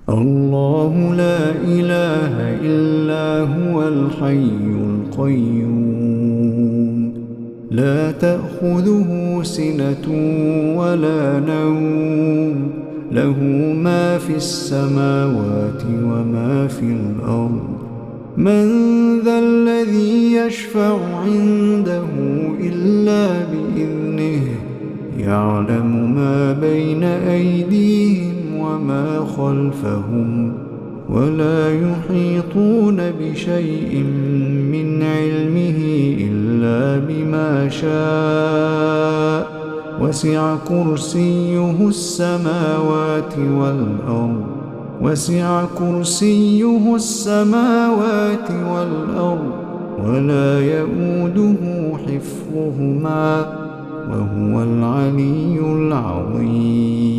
الله لا إله إلا هو الحي القيوم لا تأخذه سنة ولا نوم له ما في السماوات وما في الأرض من ذا الذي يشفع عنده إلا بإذنه يعلم ما بين أيديهم وما خلفهم ولا يحيطون بشيء من علمه إلا بما شاء وسع كرسيه السماوات والأرض ولا يؤوده حفظهما وهو العلي العظيم.